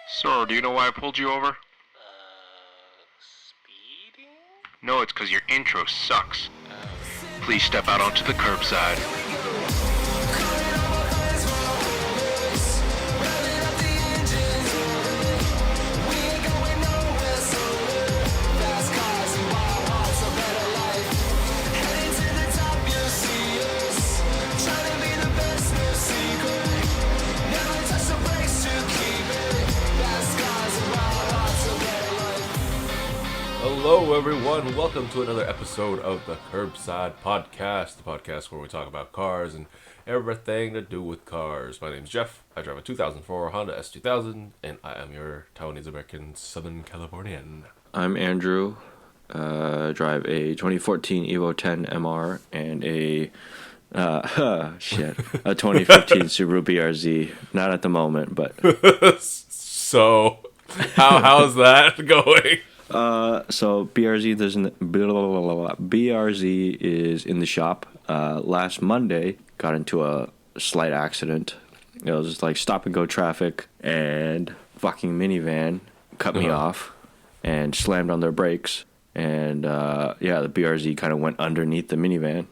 Sir, do you know why I pulled you over? Speeding? No, it's because your intro sucks. Please step out onto the curbside. Hello everyone, welcome to another episode of the Curbside Podcast, the podcast where we talk about cars and everything to do with cars. My name's Jeff, I drive a 2004 Honda S2000, and I am your Taiwanese American Southern Californian. I'm Andrew, drive a 2014 Evo 10 MR and a 2015 Subaru BRZ. Not at the moment, but... So, how's that going? So BRZ is in the shop. Last Monday, got into a slight accident. It was like stop and go traffic, and fucking minivan cut me off and slammed on their brakes. And the BRZ kind of went underneath the minivan.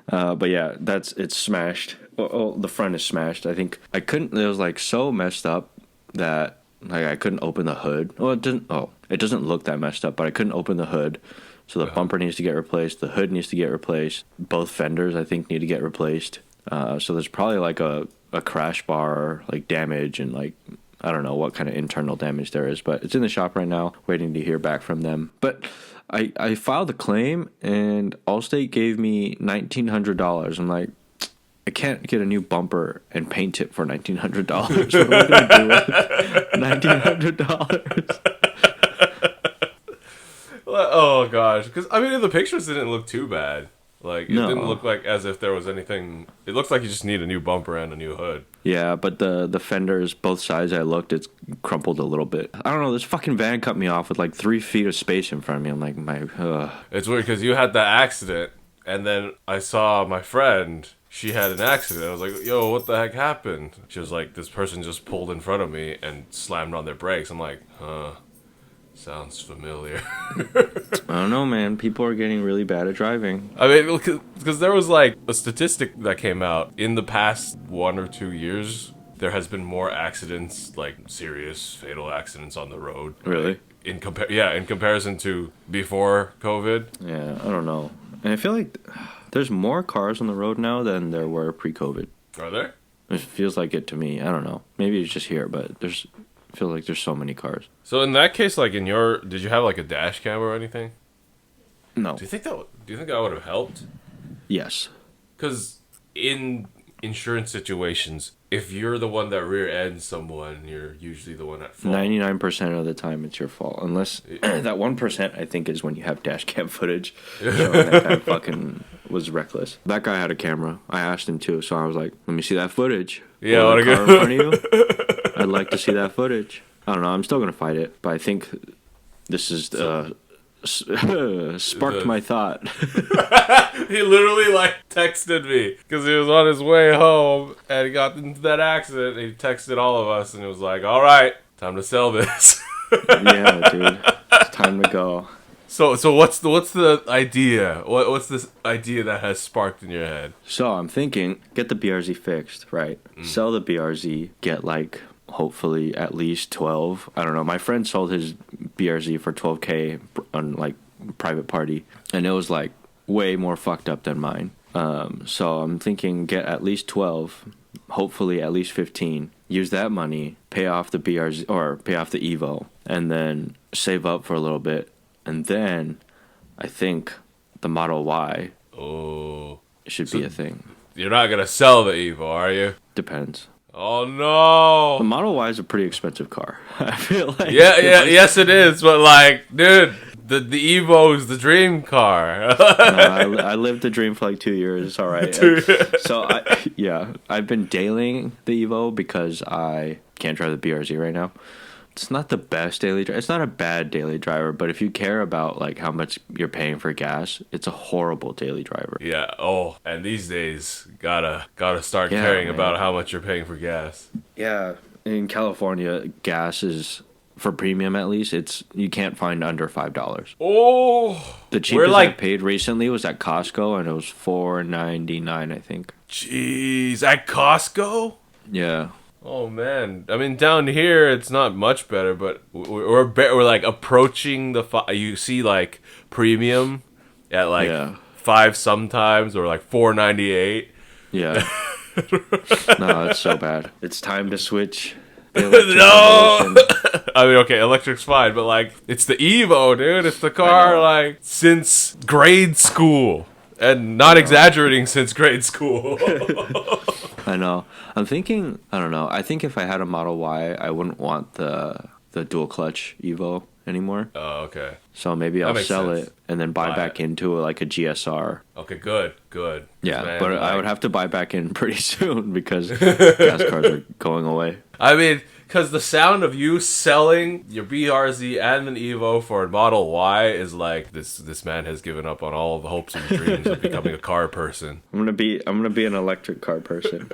But yeah, it's smashed. Oh, the front is smashed. I think I couldn't. It was like so messed up that like I couldn't open the hood. Well, it didn't. Oh, it doesn't look that messed up, but I couldn't open the hood. So the bumper needs to get replaced. The hood needs to get replaced. Both fenders, I think, need to get replaced. So there's probably like a crash bar like damage, and like I don't know what kind of internal damage there is, but it's in the shop right now, waiting to hear back from them. But I filed a claim, and Allstate gave me $1,900. I'm like, I can't get a new bumper and paint it for $1,900. What am I going to do with $1,900? Oh gosh, because I mean the pictures didn't look too bad. Like it didn't look like as if there was anything. It looks like you just need a new bumper and a new hood. Yeah, but the fenders, both sides I looked, it's crumpled a little bit. I don't know, this fucking van cut me off with like 3 feet of space in front of me. I'm like, It's weird because you had that accident, and then I saw my friend. She had an accident. I was like, yo, what the heck happened? She was like, this person just pulled in front of me and slammed on their brakes. I'm like, sounds familiar. I don't know, man. People are getting really bad at driving. I mean, because there was like a statistic that came out in the past 1 or 2 years. There has been more accidents, like serious fatal accidents on the road. Really? In comparison to before COVID. Yeah, I don't know. And I feel like there's more cars on the road now than there were pre-COVID. Are there? It feels like it to me. I don't know. Maybe it's just here, but I feel like there's so many cars. So in that case, like did you have like a dash cam or anything? No. Do you think that would have helped? Yes. Because in insurance situations, if you're the one that rear ends someone, you're usually the one at fault. 99% of the time it's your fault. Unless that 1% I think is when you have dash cam footage showing that guy fucking was reckless. That guy had a camera. I asked him to, so I was like, let me see that footage. Yeah, I want to go. In front of you. I'd like to see that footage. I don't know. I'm still going to fight it, but I think this is sparked my thought. He literally like texted me because he was on his way home and he got into that accident. And he texted all of us and he was like, "All right, time to sell this." Yeah, dude, it's time to go. So what's the idea? What's this idea that has sparked in your head? So I'm thinking, get the BRZ fixed, right? Sell the BRZ, get like hopefully at least 12. I don't know. My friend sold his BRZ for $12K on like private party, and it was like way more fucked up than mine. So I'm thinking get at least 12, hopefully at least 15. Use that money, pay off the BRZ or pay off the Evo, and then save up for a little bit. And then I think the Model Y should be a thing. You're not going to sell the Evo, are you? Depends. Oh, no. The Model Y is a pretty expensive car. I feel like. Yes, it is. But, like, dude, the Evo is the dream car. I lived the dream for like 2 years. It's all right. So, I've been dailing the Evo because I can't drive the BRZ right now. It's not the best daily driver. It's not a bad daily driver, but if you care about like how much you're paying for gas, it's a horrible daily driver. Yeah. Oh, and these days, gotta start caring about how much you're paying for gas. Yeah, in California, gas is, for premium at least, you can't find under $5. Oh, The cheapest I paid recently was at Costco, and it was $4.99, I think. Jeez, at Costco? Yeah. Oh man, I mean down here it's not much better, but we're like approaching you see like premium at like 5 sometimes, or like $4.98. Yeah. No, it's so bad. It's time to switch. No, I mean, okay, electric's fine, but like it's the Evo, dude. It's the car like since grade school, and not exaggerating, since grade school. I know. I'm thinking, I don't know. I think if I had a Model Y, I wouldn't want the dual clutch Evo anymore. Oh, okay. So maybe I'll sell it and then buy back into like a GSR. Okay, good. Yeah, man, but I would have to buy back in pretty soon because gas cars are going away. I mean, because the sound of you selling your BRZ and an Evo for a Model Y is like, this man has given up on all of the hopes and dreams of becoming a car person. I'm gonna be an electric car person.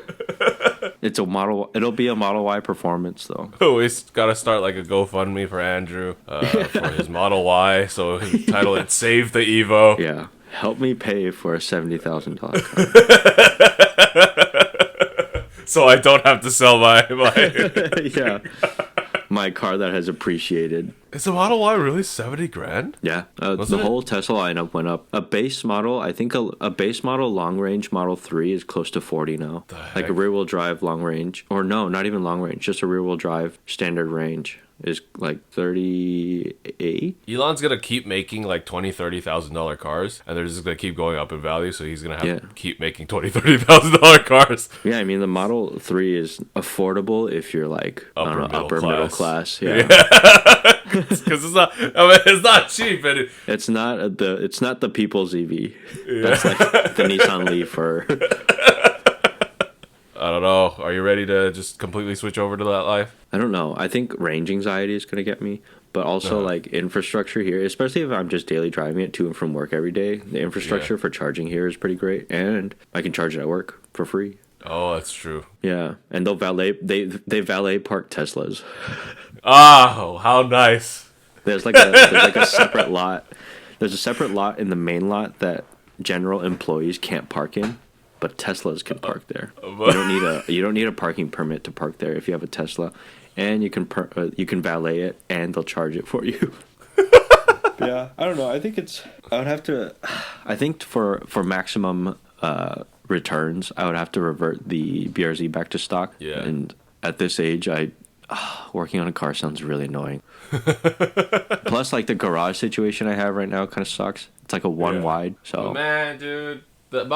It'll be a Model Y performance though. Oh, he's got to start like a GoFundMe for Andrew for his Model Y, so he title it "Save the Evo." Yeah, help me pay for a $70,000 car. So I don't have to sell my yeah, my car that has appreciated. Is the Model Y really $70,000? Yeah, the whole Tesla lineup went up. A base model, I think a base model long range Model 3 is close to 40 now. Like a rear wheel drive long range, or no, not even long range, just a rear wheel drive standard range is like 38. Elon's gonna keep making like $20,000-$30,000 cars, and they're just gonna keep going up in value. So he's gonna have to keep making $20,000-$30,000 cars. Yeah, I mean the Model 3 is affordable if you're like upper middle class. Yeah. Because it's not. I mean, it's not cheap, and it's not the people's EV. That's like the Nissan Leaf or. I don't know. Are you ready to just completely switch over to that life? I don't know. I think range anxiety is going to get me, but also like infrastructure here, especially if I'm just daily driving it to and from work every day. The infrastructure for charging here is pretty great, and I can charge it at work for free. Oh, that's true. Yeah, and they valet park Teslas. Oh, how nice. There's like a separate lot. There's a separate lot in the main lot that general employees can't park in. But Teslas can park there. You don't need a parking permit to park there if you have a Tesla, and you can valet it, and they'll charge it for you. Yeah, I don't know. I think for maximum returns, I would have to revert the BRZ back to stock. Yeah. And at this age, working on a car sounds really annoying. Plus, like the garage situation I have right now kind of sucks. It's like a one wide. So man, dude. Going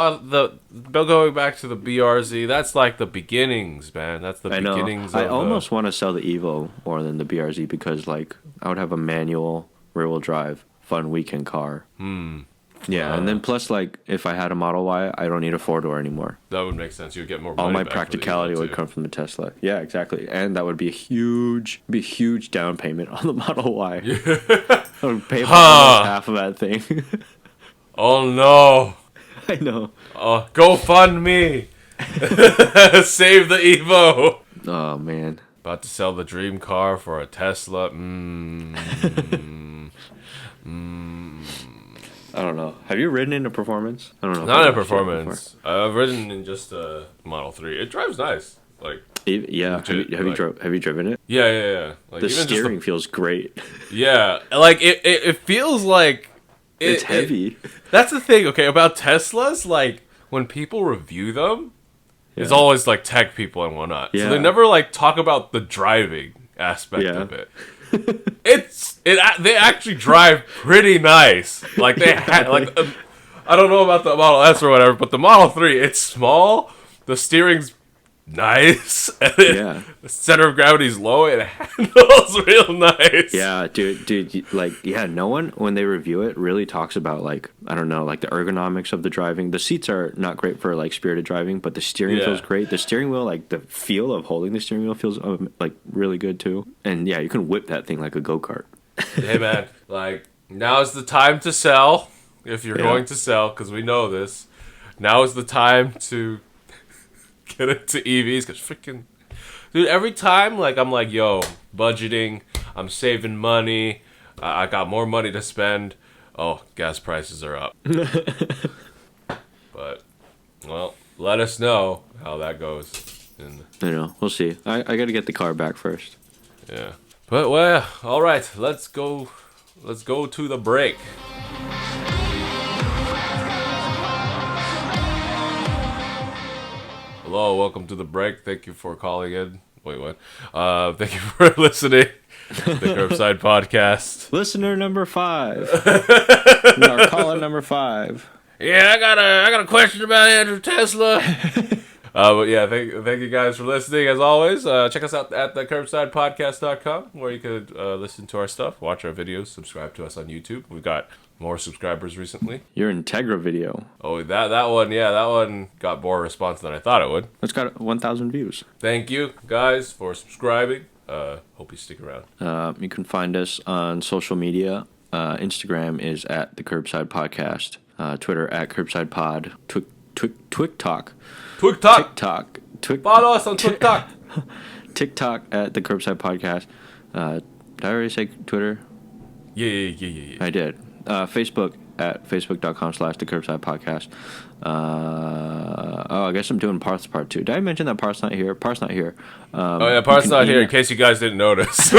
back to the BRZ, that's like the beginnings, man. That's the beginnings. I almost want to sell the Evo more than the BRZ because, like, I would have a manual rear-wheel drive, fun weekend car. Yeah, and then plus, like, if I had a Model Y, I don't need a 4-door anymore. That would make sense. You'd get more money. All my practicality would come from the Tesla. Yeah, exactly. And that would be a huge down payment on the Model Y. I would pay for almost half of that thing. Oh no. I know. Go fund me. Save the Evo. Oh man. About to sell the dream car for a Tesla. I don't know. Have you ridden in a performance? I don't know. Not in a performance. I've ridden in just a Model 3. It drives nice. Like yeah. Legit, have you driven it? Yeah. Like, the steering feels great. Yeah. Like it feels like it's heavy. That's the thing, okay, about Teslas, like, when people review them, it's always, like, tech people and whatnot. Yeah. So they never, like, talk about the driving aspect of it. They actually drive pretty nice. Like, I don't know about the Model S or whatever, but the Model 3, it's small, the steering's nice, and the center of gravity's low, it handles real nice. Yeah, dude, like, no one, when they review it, really talks about, like, I don't know, like, the ergonomics of the driving. The seats are not great for, like, spirited driving, but the steering feels great. The steering wheel, like, the feel of holding the steering wheel feels, like, really good, too. And, yeah, you can whip that thing like a go-kart. Hey, man, like, now's the time to sell, if you're going to sell, because we know this. Now is the time to get into EVs, because freaking Dude, every time, like, I'm like, yo, budgeting, I'm saving money, I got more money to spend. Oh, gas prices are up. But, well, let us know how that goes. We'll see. I got to get the car back first. Yeah. But, well, all right, let's go to the break. Hello, welcome to the break. Thank you for calling in. Wait, what? Thank you for listening to the Curbside Podcast. Listener number 5. Our caller number 5. Yeah, I got a question about Andrew Tesla. But yeah, thank you guys for listening. As always, check us out at the curbsidepodcast.com, where you could listen to our stuff, watch our videos, subscribe to us on YouTube. We've got more subscribers recently. Your Integra video. Oh, that one got more response than I thought it would. It's got 1,000 views. Thank you guys for subscribing. Hope you stick around. You can find us on social media. Instagram is at the Curbside Podcast. Twitter at Curbside Pod. TikTok. Follow us on TikTok. TikTok at the Curbside Podcast. Did I already say Twitter? Yeah. I did. Facebook at facebook.com/the Curbside Podcast. I guess I'm doing Parth's part 2. Did I mention that Parth's not here? Parth's not here. Parth's not here, in case you guys didn't notice.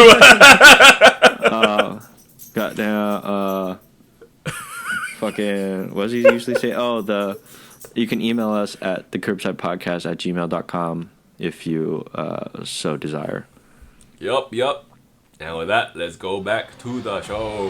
Goddamn. Fucking, what does he usually say? You can email us at thecurbsidepodcast@gmail.com if you so desire. Yup. And with that, let's go back to the show.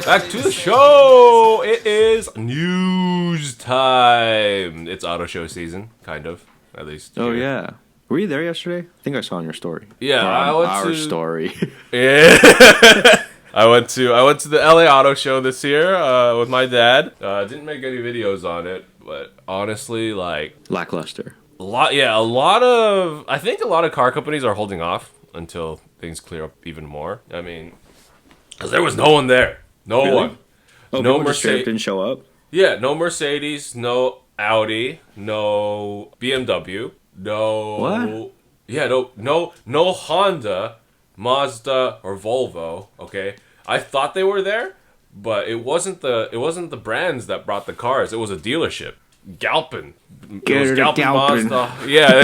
Back to the show. It is news time. It's auto show season, kind of, at least. Oh, yeah. Were you there yesterday? I think I saw on your story. Yeah, I went to our story. Yeah, I went to the LA Auto Show this year with my dad. Didn't make any videos on it, but honestly, like, lackluster. I think a lot of car companies are holding off until things clear up even more. I mean, because there was no one there, no one. Oh, no Mercedes didn't show up. Yeah, no Mercedes, no Audi, no BMW. No. What? Yeah, no Honda, Mazda, or Volvo. Okay, I thought they were there, but it wasn't the brands that brought the cars. It was a dealership, Galpin. It was Galpin Mazda. Yeah.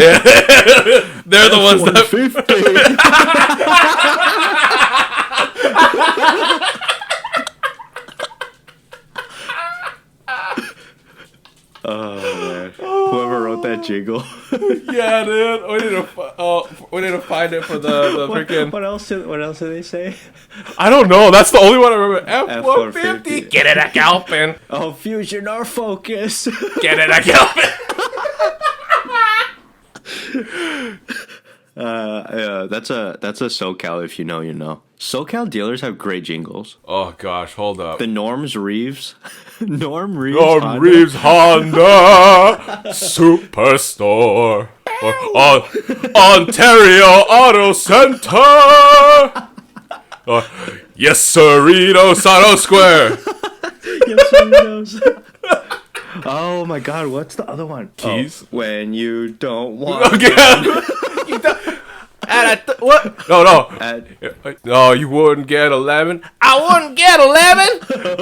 They're the ones that. Oh man! Whoever wrote that jingle. Yeah, dude. We need to find it for the freaking. What else do they say? I don't know. That's the only one I remember. F-150. Get it a Galpin. Oh, Fusion or Focus. Get it a Galpin. Yeah, that's a SoCal. If you know, you know. SoCal dealers have great jingles. Oh gosh, hold up. The Norm Reeves Honda Superstore or Ontario Auto Center. Yes, Cerritos Auto Square. Yes, Cerritos. Oh my God, what's the other one? Keys. Oh, when you don't want. What? No. No, you wouldn't get a lemon. I wouldn't get a lemon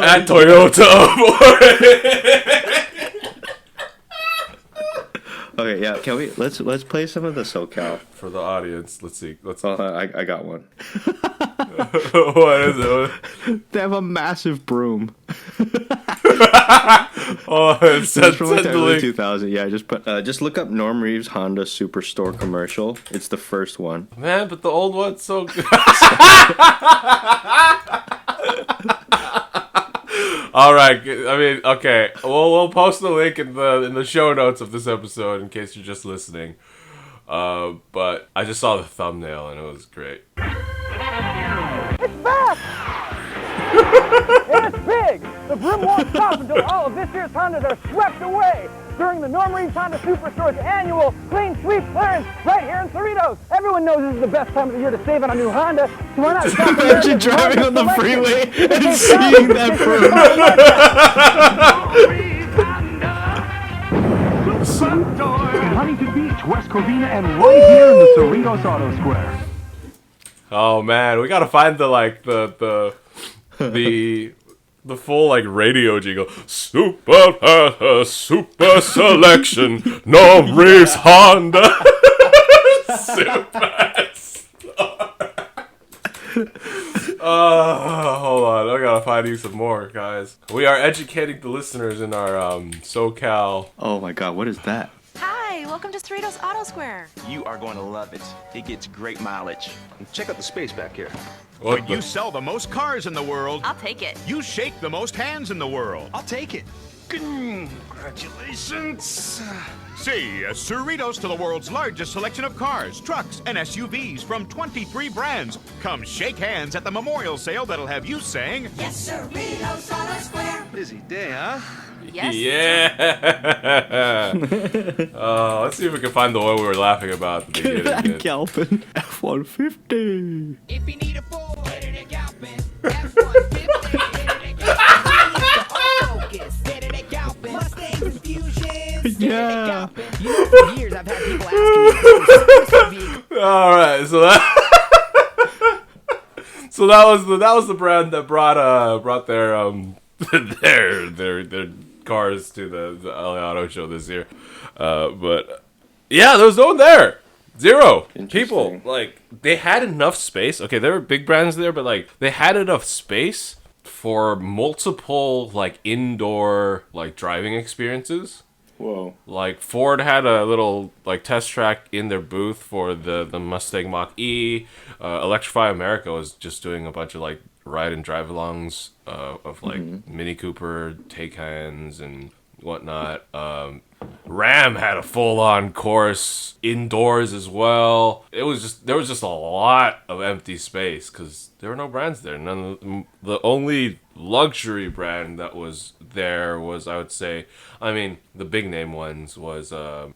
at Toyota. Okay, yeah. Can we let's play some of the SoCal for the audience? Let's see. I got one. What is it? They have a massive broom. Oh, it's from like the early 2000. Yeah, just look up Norm Reeves Honda Superstore commercial. It's the first one. Man, but the old one's so good. All right. I mean, okay. We'll post the link in the show notes of this episode in case you're just listening. But I just saw the thumbnail and it was great. And it's big! The broom won't stop until all of this year's Hondas are swept away during the Norm Reed's Honda Superstore's annual Clean Sweep clearance right here in Cerritos. Everyone knows this is the best time of the year to save on a new Honda, so why not stop Imagine driving on the freeway and seeing that broom. In Huntington Beach, West Covina, and right here in the Cerritos Auto Square. Oh man, we gotta find the full like radio jingle. Super selection, Norm Reeves Honda. Hold on, I gotta find you some more, guys. We are educating the listeners in our SoCal. Oh my god, what is that? Hi, welcome to Cerritos Auto Square. You are going to love it. It gets great mileage. Check out the space back here. When you sell the most cars in the world, I'll take it. you shake the most hands in the world. I'll take it. Congratulations. See, Cerritos to the world's largest selection of cars, trucks, and SUVs from 23 brands. Come shake hands at the memorial sale that'll have you saying, Yes, Cerritos Auto Square. Busy day, huh? Yes. Yeah. Let's see if we can find the one we were laughing about at the beginning. That Galpin F-150. If you need a Ford, hit it at Galpin. F-150, hit it at Galpin. Focus, hit it at Galpin. Mustangs and Fusions, hit it Yeah. at Galpin. You know, for years I've had people asking me. All right, so that was the brand that brought their their cars to the LA Auto Show this year. But yeah, there was no one there. Zero people. Like, they had enough space. Okay, there were big brands there, but like they had enough space for multiple like indoor like driving experiences. Whoa. Like Ford had a little like test track in their booth for the Mustang Mach-E. Electrify America was just doing a bunch of like ride and drive alongs of like Mini Cooper Taycans and whatnot. Ram had a full-on course indoors as well. There was just a lot of empty space because there were no brands there. The only luxury brand that was there was, I would say, I mean, the big name ones was the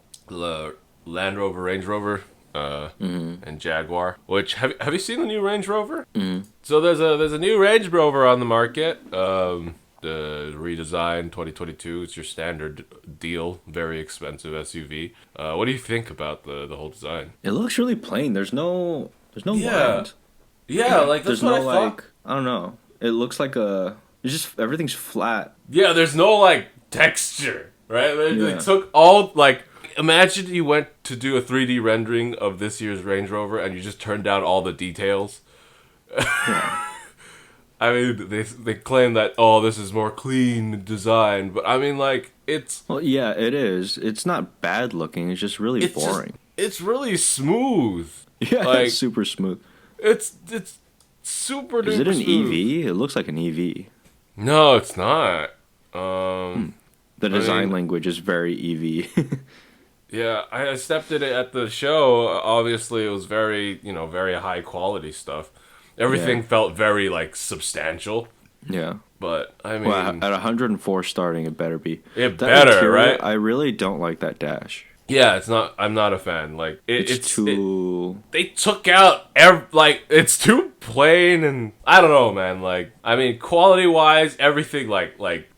Land Rover, Range Rover, and Jaguar. Which have you seen the new Range Rover? So there's a new Range Rover on the market. The redesigned 2022. It's your standard deal, very expensive SUV. What do you think about the whole design? It looks really plain. There's no lines. Yeah, like There's that's what no I thought. like, I don't know. It looks like it's just everything's flat. Yeah, there's no like texture, right? They Yeah. took all like. Imagine you went to do a 3D rendering of this year's Range Rover and you just turned down all the details. I mean, they claim that, oh, this is more clean design, but I mean, like, it's... Well, yeah, it is. It's not bad looking. It's just really boring. It's really smooth. Yeah, like, it's super smooth. It's super duper Is it an smooth. EV? It looks like an EV. No, it's not. The design language is very EV. Yeah, I stepped in it at the show. Obviously, it was very, very high quality stuff. Everything felt very, like, substantial. Yeah. But, I mean... Well, at 104 starting, it better be. It That better, interior, right? I really don't like that dash. Yeah, it's not... I'm not a fan. Like, It's too... they took out... it's too plain and... I don't know, man. Like, I mean, quality-wise, everything, like...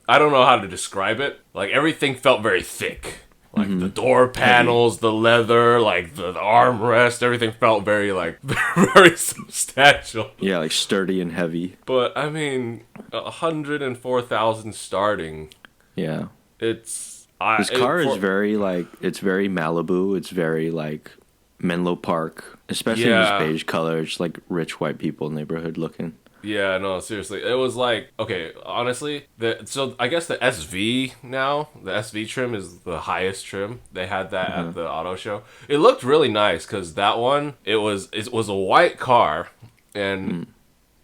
I don't know how to describe it. Like, everything felt very thick. Like, the door panels, the leather, like, the armrest, everything felt very, like, very substantial. Yeah, like sturdy and heavy. But, I mean, 104,000 starting. Yeah. It's... This car is very, like... It's very Malibu. It's very, like, Menlo Park. Especially in this beige color. It's, like, rich white people neighborhood looking. Yeah, no, seriously. It was like, okay, honestly, so I guess the SV now, the SV trim is the highest trim. They had that at the auto show. It looked really nice because that one, it was a white car and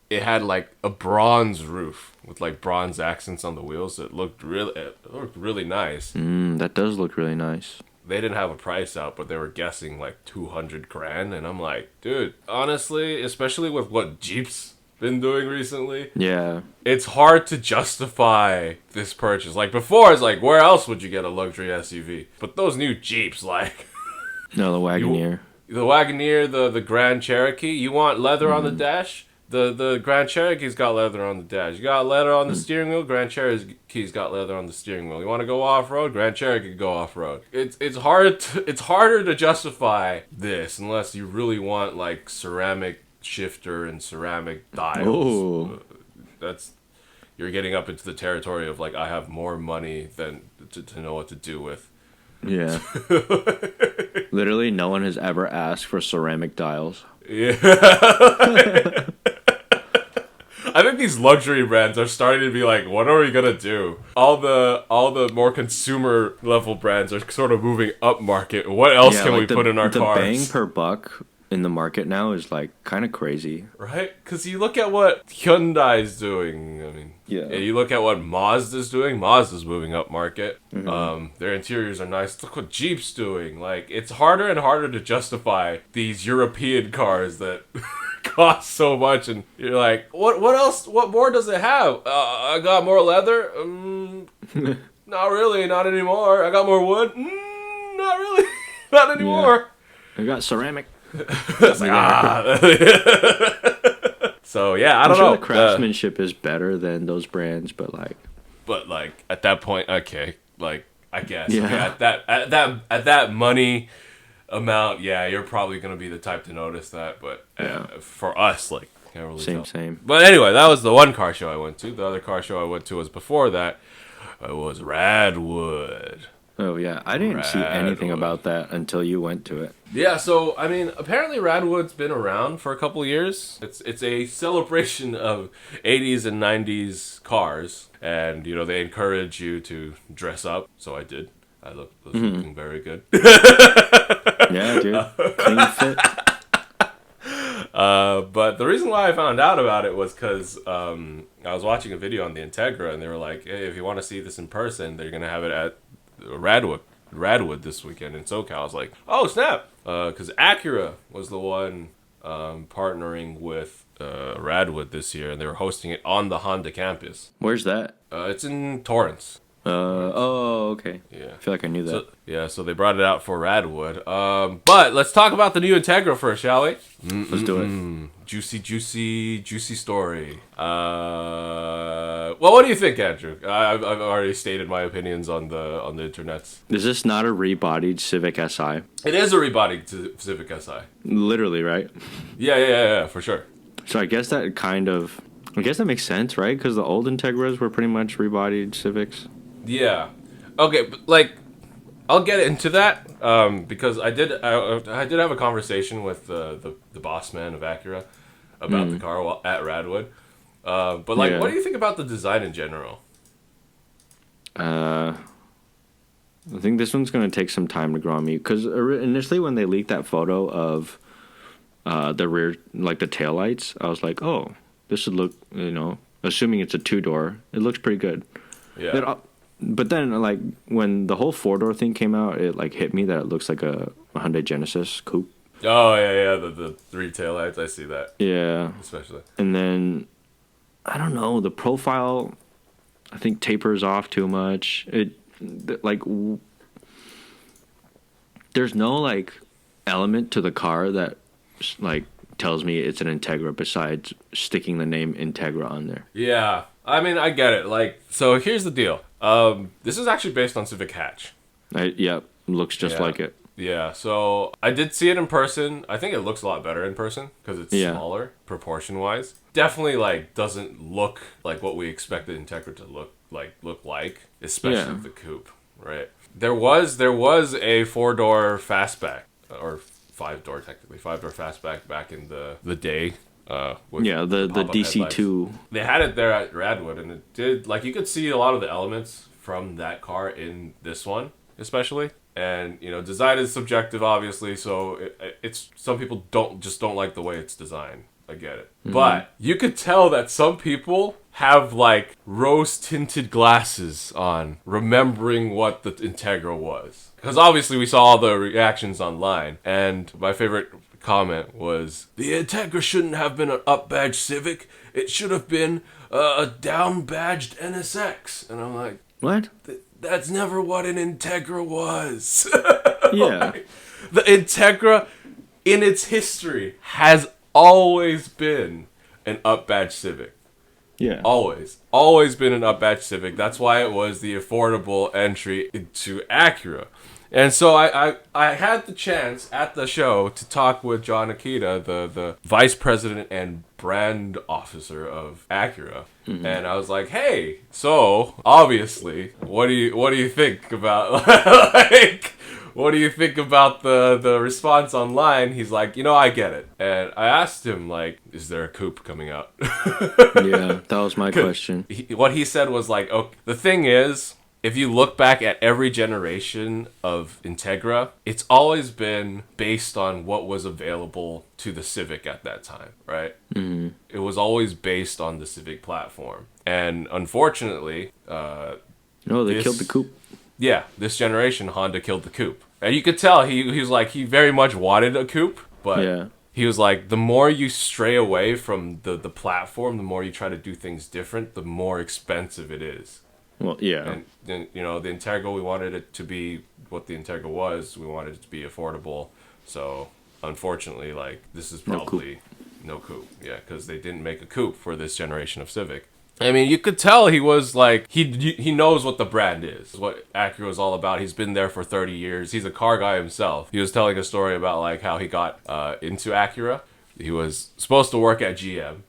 it had like a bronze roof with like bronze accents on the wheels. So it looked really nice. That does look really nice. They didn't have a price out, but they were guessing like 200 grand. And I'm like, dude, honestly, especially with what Jeeps been doing recently. Yeah. It's hard to justify this purchase. Like before, it's like, where else would you get a luxury SUV? But those new Jeeps, like No, the Wagoneer. the Wagoneer, the Grand Cherokee, you want leather on the dash? The Grand Cherokee's got leather on the dash. You got leather on the steering wheel. Grand Cherokee's got leather on the steering wheel. You want to go off road? Grand Cherokee can go off road. It's harder to justify this unless you really want like ceramic shifter and ceramic dials. Ooh. You're getting up into the territory of like I have more money than to know what to do with. Yeah. Literally, no one has ever asked for ceramic dials. Yeah. I think these luxury brands are starting to be like, what are we gonna do? All the more consumer level brands are sort of moving up market. What else can we put in our cars? The bang per buck in the market now is like kind of crazy, right? Because you look at what Hyundai's doing. I mean, yeah. You look at what Mazda's doing. Mazda's moving up market. Their interiors are nice. Look what Jeep's doing. Like, it's harder and harder to justify these European cars that cost so much, and you're like, what else? What more does it have? I got more leather. Not really. Not anymore. I got more wood. Not really. Not anymore. Yeah. I got ceramic. It's like, So yeah, I don't know. The craftsmanship is better than those brands, but like at that point, okay, like I guess yeah. Okay, at that money amount, yeah, you're probably gonna be the type to notice that. But for us, like, can't really tell. Same. But anyway, that was the one car show I went to. The other car show I went to was before that. It was Radwood. Oh yeah, I didn't see anything about that until you went to it. Yeah, so I mean, apparently Radwood's been around for a couple of years. It's a celebration of 80s and 90s cars, and you know they encourage you to dress up. So I did. I was looking very good. Yeah, dude, clean fit. But the reason why I found out about it was because I was watching a video on the Integra, and they were like, "Hey, if you want to see this in person, they're gonna have it at Radwood this weekend in SoCal." I was like, oh snap, because Acura was the one partnering with Radwood this year, and they were hosting it on the Honda campus. Where's that? It's in Torrance. Oh, okay. Yeah, I feel like I knew that. So they brought it out for Radwood. But let's talk about the new Integra first, shall we? Let's do it. Juicy story. Well, what do you think, Andrew? I've already stated my opinions on the internets. Is this not a rebodied Civic Si? It is a rebodied Civic Si. Literally, right? Yeah, for sure. So I guess that makes sense, right? Because the old Integras were pretty much rebodied Civics. Yeah. Okay, but like, I'll get into that because I did have a conversation with the boss man of Acura about the car at Radwood. But like, what do you think about the design in general? I think this one's gonna take some time to grow on me because initially when they leaked that photo of the rear, like the taillights, I was like, oh, this should look, assuming it's a 2-door, it looks pretty good. Yeah. But then, like, when the whole 4-door thing came out, it, like, hit me that it looks like a Hyundai Genesis coupe. Oh, yeah, the 3 taillights, I see that. Yeah. Especially. And then, I don't know, the profile, I think, tapers off too much. There's no, like, element to the car that, like, tells me it's an Integra besides sticking the name Integra on there. Yeah. I mean, I get it. Like, so here's the deal. This is actually based on Civic Hatch. Looks just like it. Yeah, so I did see it in person. I think it looks a lot better in person because it's smaller proportion-wise. Definitely, like, doesn't look like what we expected Integra to look like, especially the coupe, right? There was a 4-door fastback, or 5-door technically, 5-door fastback back in the day. The DC2. They had it there at Radwood, and it did, like, you could see a lot of the elements from that car in this one, especially. And, design is subjective, obviously, so it's some people don't like the way it's designed. I get it. Mm-hmm. But you could tell that some people have, like, rose-tinted glasses on, remembering what the Integra was. Because obviously we saw all the reactions online, and my favorite comment was, the Integra shouldn't have been an up-badge Civic. it should have been a down-badged NSX. And I'm like, What? that's never what an Integra was. Yeah. The Integra, in its history, has always been an up-badged Civic. Yeah. Always been an up-badged Civic. That's why it was the affordable entry into Acura. And so I had the chance at the show to talk with John Akita, the vice president and brand officer of Acura. Mm-hmm. And I was like, hey, so obviously, what do you think about what do you think about the response online? He's like, I get it. And I asked him, like, is there a coupe coming out? Yeah, that was my question. What he said was like, okay, the thing is, if you look back at every generation of Integra, it's always been based on what was available to the Civic at that time, right? Mm-hmm. It was always based on the Civic platform. And unfortunately... they killed the coupe. Yeah, this generation, Honda killed the coupe. And you could tell he was like, he very much wanted a coupe, but... Yeah. He was like, the more you stray away from the platform, the more you try to do things different, the more expensive it is. Well, yeah. And then, the Integra, we wanted it to be what the Integra was. We wanted it to be affordable. So, unfortunately, like, this is probably no coupe. Yeah, because they didn't make a coupe for this generation of Civic. I mean, you could tell he was like, he knows what the brand is, what Acura is all about. He's been there for 30 years. He's a car guy himself. He was telling a story about, like, how he got into Acura. He was supposed to work at GM.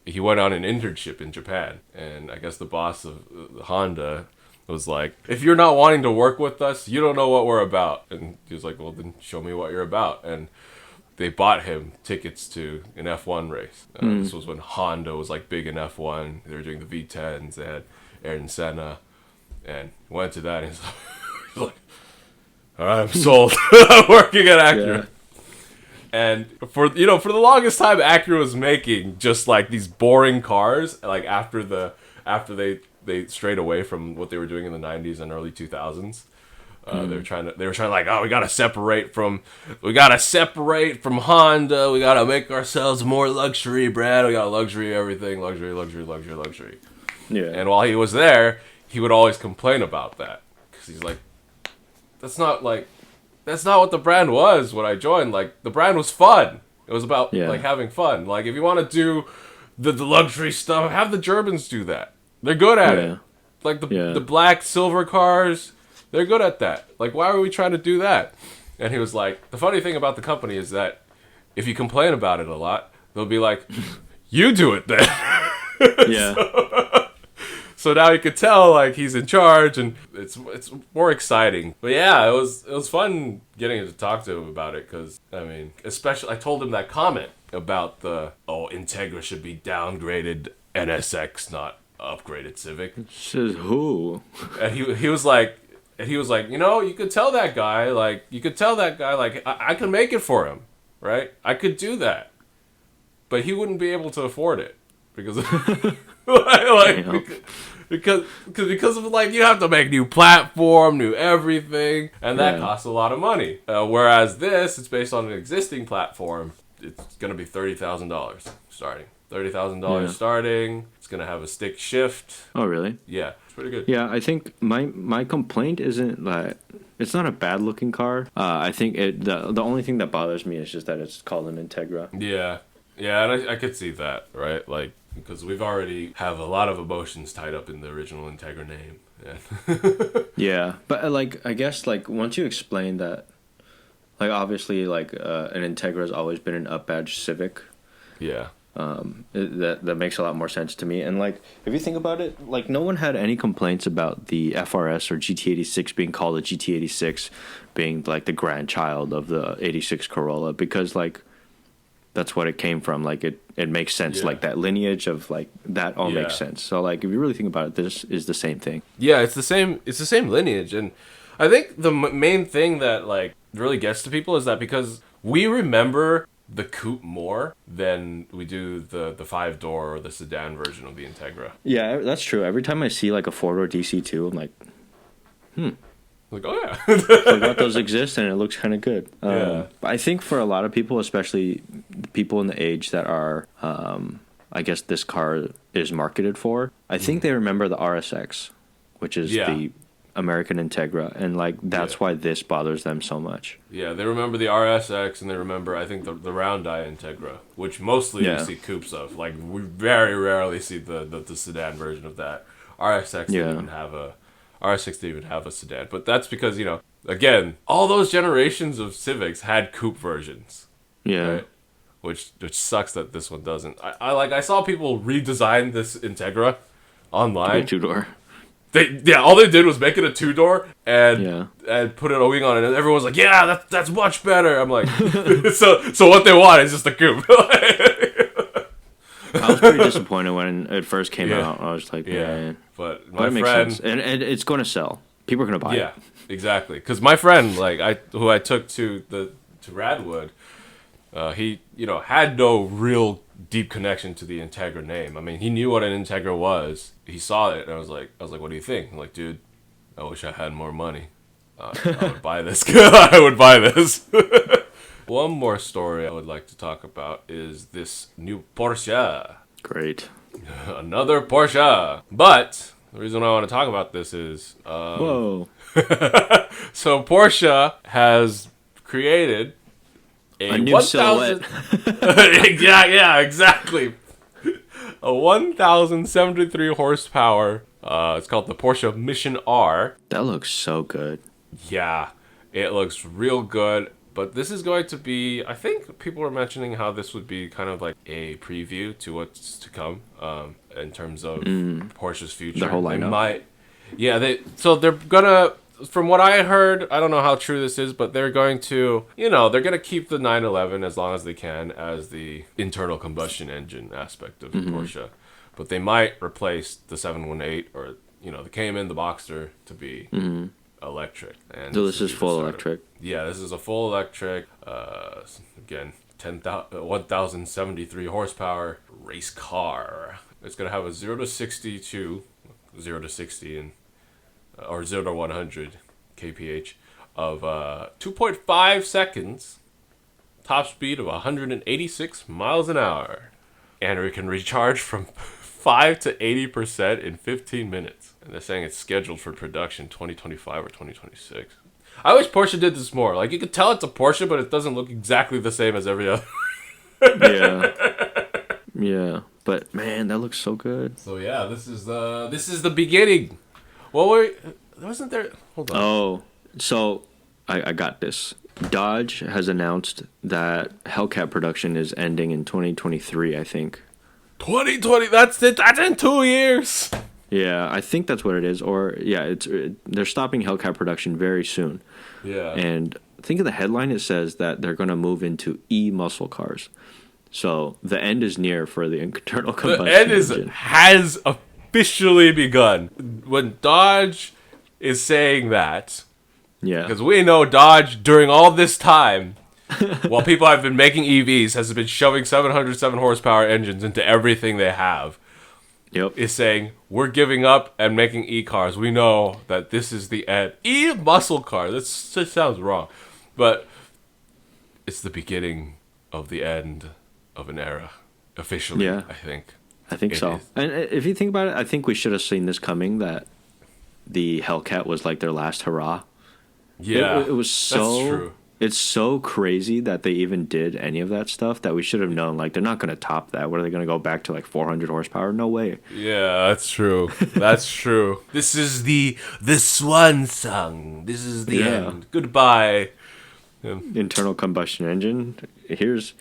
He went on an internship in Japan, and I guess the boss of Honda was like, if you're not wanting to work with us, you don't know what we're about. And he was like, well, then show me what you're about. And they bought him tickets to an F1 race. This was when Honda was like big in F1. They were doing the V10s. They had Ayrton Senna, and he went to that, and he's like, all right, I'm sold. I'm working at Acura. Yeah. And for the longest time, Acura was making just like these boring cars. Like after they strayed away from what they were doing in the 90s and early 2000s, they were trying like, oh, we gotta separate from Honda. We gotta make ourselves more luxury brand. We got luxury everything, luxury. Yeah. And while he was there, he would always complain about that because he's like, that's not what the brand was when I joined. Like, the brand was fun. It was about, like, having fun. Like, if you want to do the luxury stuff, have the Germans do that. They're good at it. Like, the black, silver cars, they're good at that. Like, why are we trying to do that? And he was like, the funny thing about the company is that if you complain about it a lot, they'll be like, you do it then. Yeah. So now you could tell, like, he's in charge, and it's more exciting. But yeah, it was fun getting to talk to him about it, because, I mean, especially, I told him that comment about Integra should be downgraded NSX, not upgraded Civic. Says who? And he was like, you could tell that guy, I could make it for him, right? I could do that. But he wouldn't be able to afford it, because... because of, like, you have to make new platform, new everything, and that costs a lot of money. Whereas this, it's based on an existing platform. It's gonna be $30,000 starting. $30,000 starting. It's gonna have a stick shift. Oh, really? Yeah, it's pretty good. Yeah, I think my complaint isn't that it's not a bad looking car. I think the only thing that bothers me is just that it's called an Integra. Yeah, and I could see that, right? Like, because we've already have a lot of emotions tied up in the original Integra name. Yeah. Yeah, but like, I guess, like, once you explain that, like, obviously, like, an Integra has always been an up-badge Civic. Yeah. That makes a lot more sense to me. And, like, if you think about it, like, no one had any complaints about the FRS or GT86 being called a GT86 being, like, the grandchild of the 86 Corolla, because, like, that's what it came from. Like, it makes sense. Like, that lineage of, like, that all makes sense. So, like, if you really think about it, this is the same thing. Yeah, it's the same lineage. And I think the main thing that, like, really gets to people is that because we remember the coupe more than we do the 5-door or the sedan version of the Integra. Yeah, that's true. Every time I see, like, a 4-door DC2, I'm like, Like, oh yeah. Forgot those exist, and it looks kind of good. I think for a lot of people, especially people in the age that are, I I guess this car is marketed for. I think they remember the RSX, which is the American Integra, and like that's why this bothers them so much. Yeah, they remember the RSX, and they remember, I think, the round eye Integra, which mostly we see coupes of. Like, we very rarely see the sedan version of that. RSX didn't even have a sedan, but that's because, you know, again, all those generations of Civics had coupe versions. Yeah. Right? Which sucks that this one doesn't. I saw people redesign this Integra online. Two-door. All they did was make it a 2-door and put a wing on it, and everyone's like, "Yeah, that's much better." I'm like, so what they want is just a coupe. I was pretty disappointed when it first came out. I was like, man. But my it makes friend, sense. And it's going to sell. People are going to buy it. Yeah, exactly. Because my friend, like who I took to Radwood, he had no real deep connection to the Integra name. I mean, he knew what an Integra was. He saw it, and I was like, "What do you think?" I'm like, "Dude, I wish I had more money. I would buy this. I would buy this." One more story I would like to talk about is this new Porsche. Great. Another Porsche. But the reason I want to talk about this is... Whoa. So Porsche has created a new silhouette. yeah, exactly. A 1,073 horsepower. It's called the Porsche Mission R. That looks so good. Yeah, it looks real good. But this is going to be, I think people were mentioning how this would be kind of like a preview to what's to come in terms of Porsche's future. The whole lineup. They're gonna, from what I heard, I don't know how true this is, but they're going to, they're gonna keep the 911 as long as they can as the internal combustion engine aspect of Porsche. But they might replace the 718 or, the Cayman, the Boxster to be electric. And so this is full electric. Yeah, this is a full electric. Again, 1,073 horsepower race car. It's gonna have a 0 to 60 or 0 to 100 kph of 2.5 seconds. Top speed of 186 miles an hour, and we can recharge from 5 to 80% in 15 minutes. And they're saying it's scheduled for production 2025 or 2026. I wish Porsche did this more. Like, you could tell it's a Porsche, but it doesn't look exactly the same as every other. Yeah. But man, that looks so good. So yeah, this is the beginning. Wasn't there? Hold on. Oh, so I got this. Dodge has announced that Hellcat production is ending in 2023, I think. 2020. That's it. That's in 2 years. Yeah, I think that's what it is. Or they're stopping Hellcat production very soon. Yeah. And think of the headline. It says that they're going to move into e-muscle cars. So the end is near for the internal combustion engine. Has officially begun. When Dodge is saying that, because we know Dodge during all this time, while people have been making EVs, has been shoving 707 horsepower engines into everything they have. Yep. Is saying, we're giving up and making e-cars. We know that this is the end. E-muscle car. That sounds wrong. But it's the beginning of the end of an era. Officially, I think. I think so. And if you think about it, I think we should have seen this coming, that the Hellcat was like their last hurrah. Yeah. It was so... That's true. It's so crazy that they even did any of that stuff that we should have known. Like, they're not going to top that. What are they going to go back to, like 400 horsepower? No way. Yeah, that's true. That's true. This is the swan song. This is the end. Goodbye. Internal combustion engine. Here's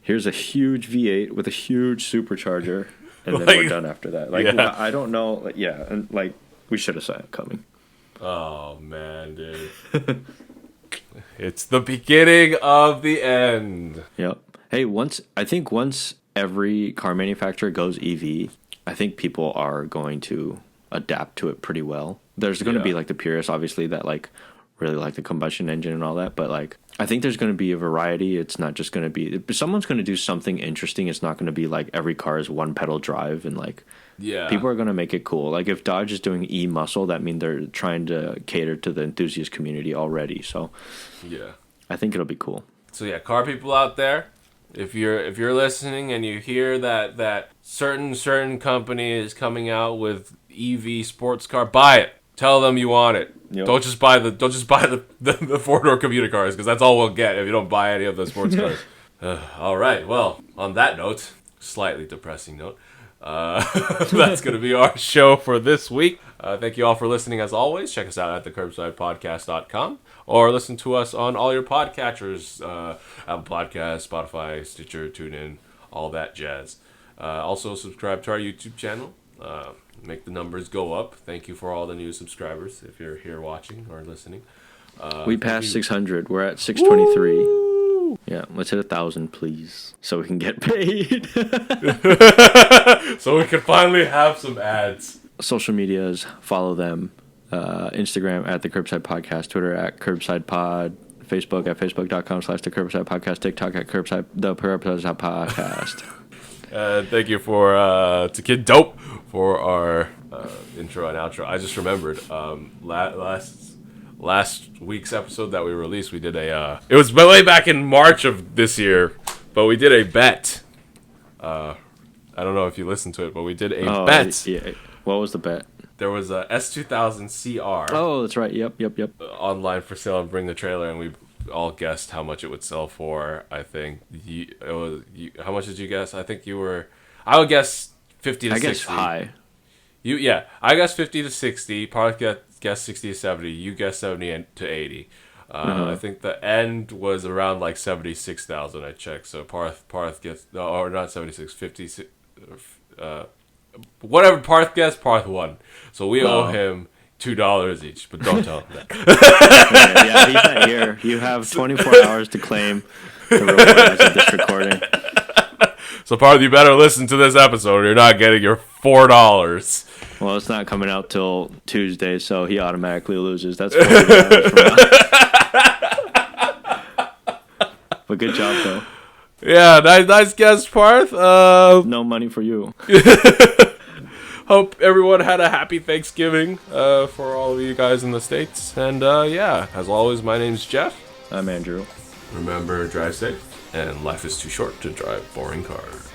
a huge V8 with a huge supercharger, and then we're done after that. Like, I don't know. Yeah, and like we should have saw it coming. Oh man, dude. It's the beginning of the end. Yep. Hey, once every car manufacturer goes EV, I think people are going to adapt to it pretty well. There's going to be like the purists, obviously, that like really like the combustion engine and all that, but like I think there's going to be a variety. It's not just going to be, someone's going to do something interesting. It's not going to be like every car is one pedal drive, and like people are going to make it cool. Like if Dodge is doing e-muscle, that means they're trying to cater to the enthusiast community already. So I think it'll be cool. So yeah, car people out there, If you're listening and you hear that certain company is coming out with EV sports car, buy it. Tell them you want it. Yep. Don't just buy the 4-door commuter cars, because that's all we'll get if you don't buy any of the sports cars. All right. Well, on that note, slightly depressing note, that's going to be our show for this week. Thank you all for listening as always. Check us out at thecurbsidepodcast.com or listen to us on all your podcatchers, Apple Podcasts, Spotify, Stitcher, TuneIn, all that jazz. Also subscribe to our YouTube channel. Make the numbers go up. Thank you for all the new subscribers if you're here watching or listening. We passed 600. We're at 623. Woo! Yeah, let's hit 1,000, please, so we can get paid. So we can finally have some ads. Social medias, follow them. Instagram at the Curbside Podcast, Twitter at Curbside Pod, Facebook at facebook.com/the Curbside Podcast, TikTok at Curbside the Curbside Podcast. Thank you to Kid Dope for our intro and outro. I just remembered last week's episode that we released, we did it was way back in March of this year, but we did a bet. I don't know if you listened to it, but we did a bet. Yeah. What was the bet? There was a S2000 CR. Oh, that's right. Yep. Online for sale, and bring the trailer, and we all guessed how much it would sell for. I think how much did you guess? I think I would guess 50 to 60. I guess high. I guess 50 to 60. Parth guessed 60 to 70. You guessed 70 to 80. I think the end was around like 76,000. I checked. So Parth gets or not 76, 56. Whatever Parth guessed, Parth won. So we owe him $2 each, but don't tell him that. Yeah, he's not here. You have 24 hours to claim the rewards of this recording. So Parth, you better listen to this episode or you're not getting your $4. Well, it's not coming out till Tuesday, so he automatically loses. That's $40 from us. But good job, though. Yeah, nice guess, Parth. No money for you. Hope everyone had a happy Thanksgiving for all of you guys in the States. And as always, my name's Jeff. I'm Andrew. Remember, drive safe, and life is too short to drive boring cars.